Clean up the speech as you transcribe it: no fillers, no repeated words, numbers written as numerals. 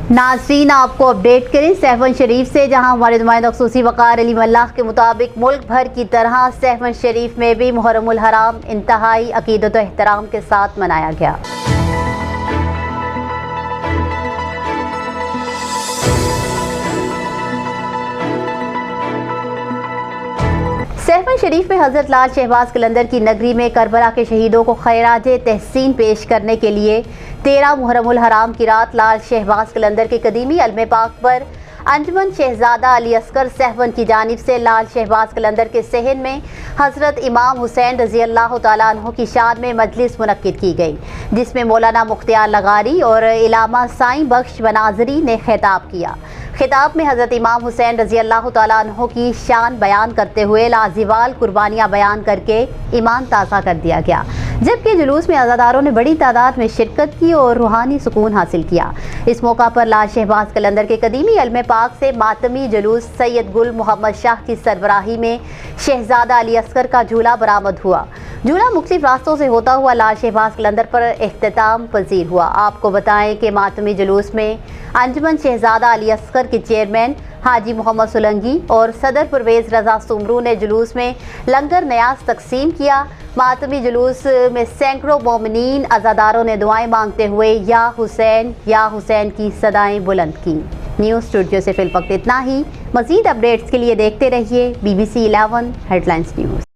नाज़रीन, आपको अपडेट करें सहवन शरीफ से, जहां हमारे नुमाइंदा ख़ुसूसी वक़ार अली मल्लाह के मुताबिक मुल्क भर की तरह सहवन शरीफ में भी मुहर्रमुल हराम इंतहाई अक़ीदत व एहतराम के साथ मनाया गया। सहवन शरीफ में हज़रत लाल शहबाज कलंदर की नगरी में करबला के शहीदों को खैरात तहसीन पेश करने के लिए 13 मुहर्रमुल हराम की रात लाल शहबाज कलंदर के कदीमी अलम पाक पर अंजुमन शहजादा अली अस्कर सहवन की जानिब से लाल शहबाज कलंदर के सहन में हज़रत इमाम हुसैन रज़ी अल्लाह तआला अन्हु की शान में मजलिस मुनक्किद की गई, जिसमें मौलाना मुख्तियार लगारी और इलामा साईं बख्श बनाज़री ने खिताब किया। खिताब में हज़रत इमाम हुसैन रज़ी अल्लाह तआला अन्हु की शान बयान करते हुए लाज़िवाल कुर्बानियाँ बयान करके ईमान ताज़ा कर दिया गया, जबकि जुलूस में अज़ादारों ने बड़ी तादाद में शिरकत की और रूहानी सुकून हासिल किया। इस मौका पर लाल शहबाज कलंदर के कदीमी अलम पाक से मातमी जुलूस सैयद गुल मोहम्मद शाह की सरबराही में शहजादा अली अस्कर का झूला बरामद हुआ। झूला मुख्तलिफ रास्तों से होता हुआ लाल शहबाज कलंदर पर इख्तिताम पजीर हुआ। आपको बताएं कि मातमी जुलूस में अंजुमन शहजादा अली अस्कर के चेयरमैन हाजी मोहम्मद सुलंगी और सदर परवेज़ रज़ा सुमरू ने जुलूस में लंगर न्याज तकसीम किया। मातमी जुलूस में सैकड़ों मोमिनीन अज़ादारों ने दुआएं मांगते हुए या हुसैन की सदाएं बुलंद की। न्यूज़ स्टूडियो से फिल वक्त इतना ही। मज़ीद अपडेट्स के लिए देखते रहिए BBC 11 हेडलाइंस न्यूज़।